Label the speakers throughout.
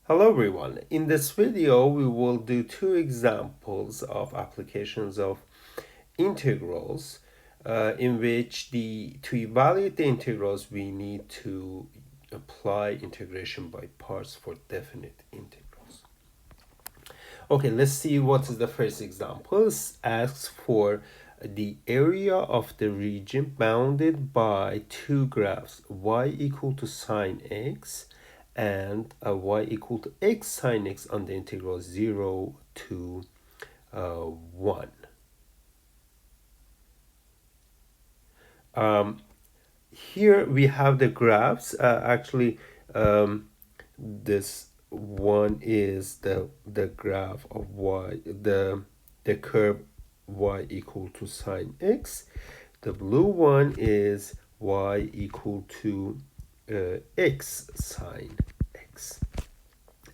Speaker 1: Hello everyone. In this video, we will do two examples of applications of integrals in which to evaluate the integrals, we need to apply integration by parts for definite integrals. Okay, let's see what is the first example. It asks for the area of the region bounded by two graphs, y equal to sine x and y equal to x sine x on the integral 0 to 1. Here we have the graphs. This one is the graph of y, the curve y equal to sine x. The blue one is y equal to x sine x.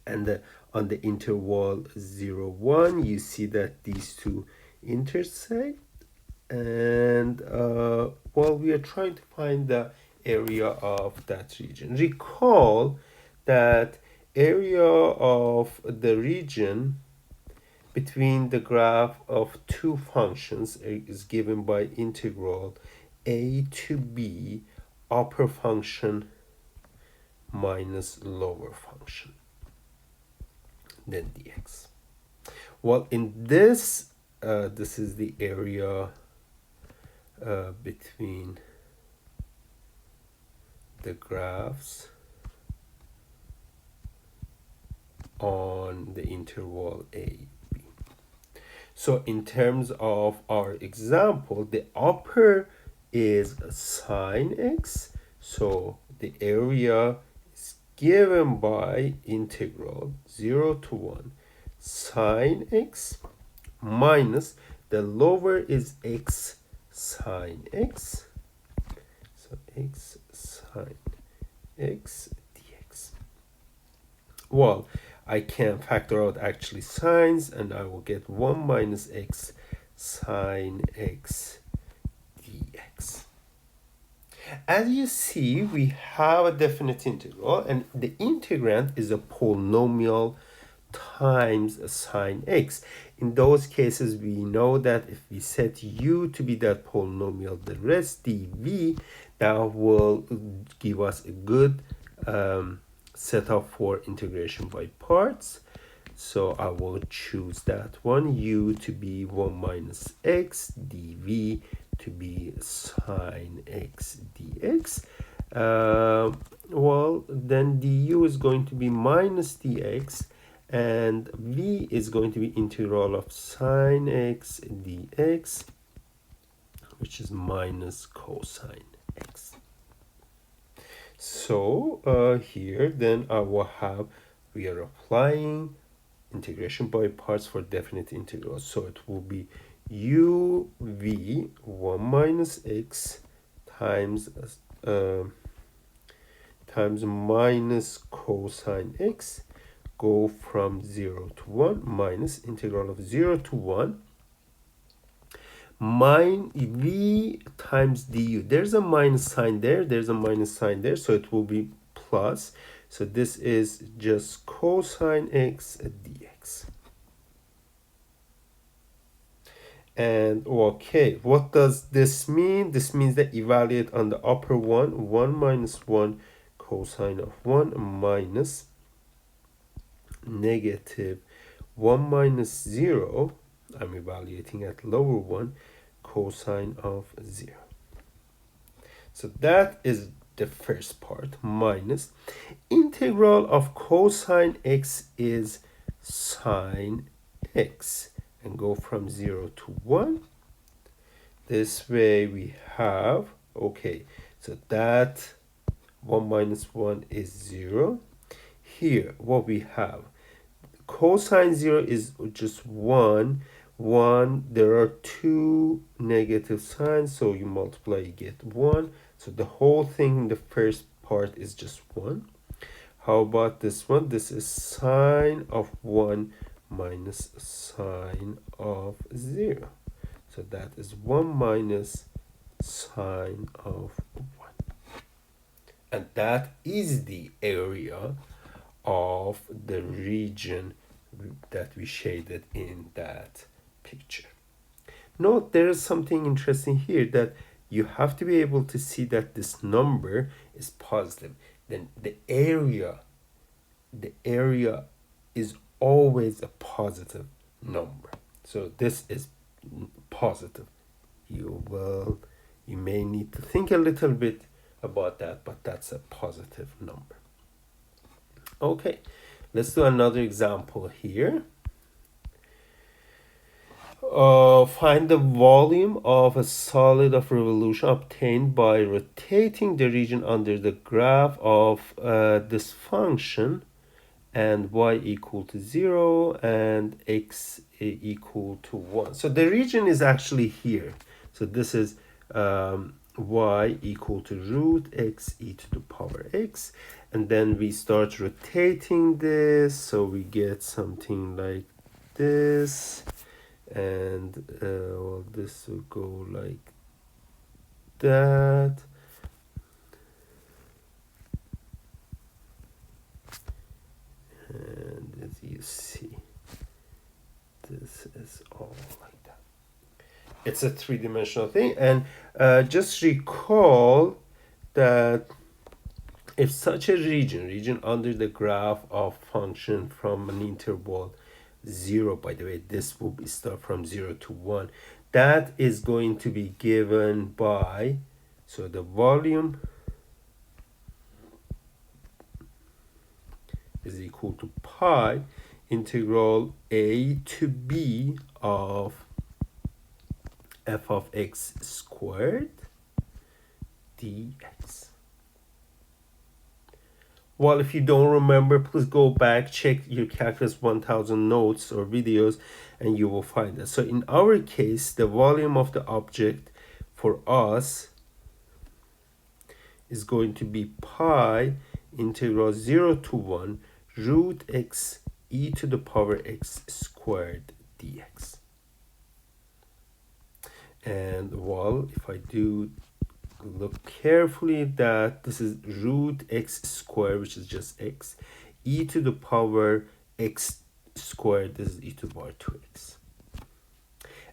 Speaker 1: And on the interval 0 1, you see that these two intersect. And well, we are trying to find the area of that region. Recall that area of the region between the graph of two functions is given by integral a to b upper function minus lower function, then dx. Well, in this, this is the area between the graphs on the interval a b. So in terms of our example, the upper is sine x, so the area is given by integral 0 to 1 sine x minus the lower is x sine x, so x sine x dx. Well, I can factor out actually signs and I will get 1 minus x sine x dx. As you see, we have a definite integral and the integrand is a polynomial times sine x. In those cases, we know that if we set u to be that polynomial, the rest dv, that will give us a good setup for integration by parts. So I will choose that one, u to be 1 minus x, dv to be sine x dx. Well, then du is going to be minus dx, and v is going to be integral of sine x dx, which is minus cosine x. So here then I will have, we are applying integration by parts for definite integrals. So it will be uv 1 minus x times minus cosine x, go from 0 to 1 minus integral of 0 to 1 v times du. There's a minus sign there, there's a minus sign there, so it will be plus. So this is just cosine x dx. And okay, what does this mean? This means that evaluate on the upper one, 1 minus 1 cosine of 1 minus negative 1 minus 0, I'm evaluating at lower one, cosine of 0. So that is the first part, minus integral of cosine x is sine x, and go from 0 to 1. This way we have, okay, so that 1 minus 1 is 0. Here, what we have, cosine 0 is just 1. There are two negative signs, so you multiply, you get 1. So the whole thing in the first part is just 1. How about this one? This is sine of 1 minus sine of 0. So that is 1 minus sine of 1. And that is the area of the region that we shaded in that picture. Note there is something interesting here, that you have to be able to see that this number is positive. Then the area is always a positive number. So this is positive. You may need to think a little bit about that, but that's a positive number. Okay, let's do another example here. Find the volume of a solid of revolution obtained by rotating the region under the graph of this function, and y equal to 0 and x equal to 1. So the region is actually here. So this is y equal to root x e to the power x. And then we start rotating this. So we get something like this. And well, this will go like that. And as you see, this is all like that. It's a three-dimensional thing. And just recall that if such a region under the graph of function from an interval 0, by the way, this will be start from 0 to 1, that is going to be given by, so the volume is equal to pi integral a to b of f of x squared dx. Well, if you don't remember, please go back, check your Calculus 1000 notes or videos, and you will find that. So in our case, the volume of the object for us is going to be pi integral 0 to 1 root x e to the power x squared dx. And well, if I do look carefully, that this is root x squared, which is just x, e to the power x squared, this is e to the power 2x.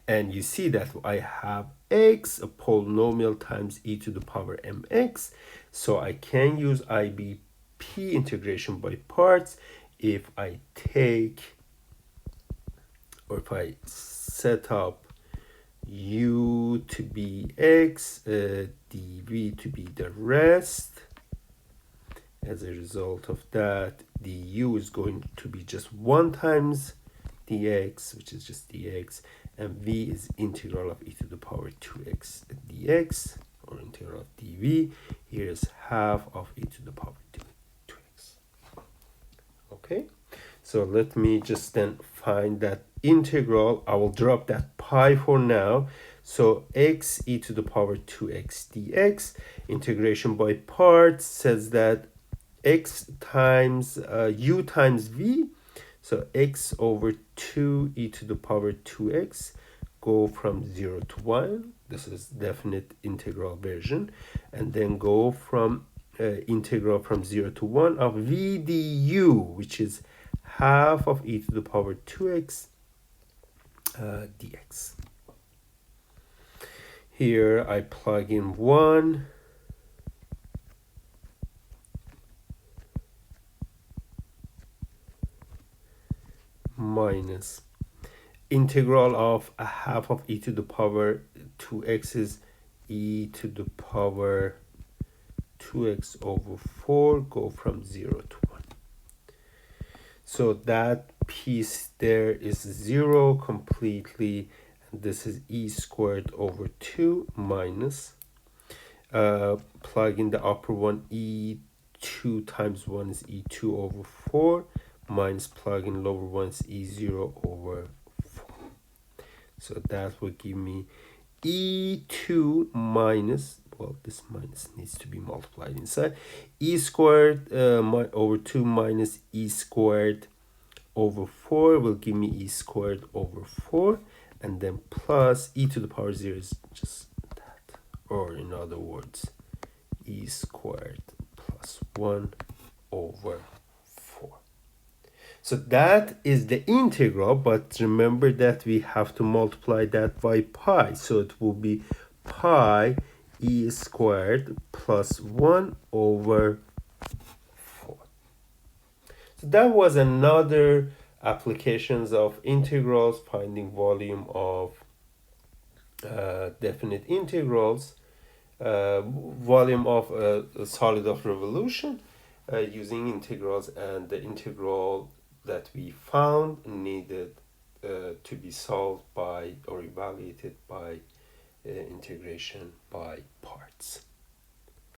Speaker 1: And you see that I have x, a polynomial, times e to the power mx. So I can use IBP integration by parts if I take, or if I set up u to be x, dv to be the rest. As a result of that, du is going to be just 1 times dx, which is just dx, and v is integral of e to the power 2x dx, or integral of dv. Here is half of e to the power 2x. Okay, so let me just then find that integral. I will drop that pi for now. So x e to the power 2x dx, integration by parts says that x times u times v, so x over 2 e to the power 2x, go from 0 to 1. This is definite integral version. And then go from integral from 0 to 1 of v du, which is half of e to the power 2x dx. Here I plug in 1 minus integral of a half of e to the power 2x is e to the power 2x over 4, go from 0 to 1. So that piece there is 0 completely, and this is e squared over 2 minus, plug in the upper one, e2 times 1 is e2 over 4, minus plug in lower one is e0 over 4. So that will give me e2 minus, well, this minus needs to be multiplied inside, e squared over 2 minus e squared over 4 will give me e squared over 4, and then plus e to the power 0 is just that, or in other words, e squared plus 1 over 4. So that is the integral, but remember that we have to multiply that by pi. So it will be pi e squared plus 1 over 4. So that was another applications of integrals, finding volume of definite integrals, volume of a solid of revolution using integrals, and the integral that we found needed to be solved by or evaluated by integration by parts.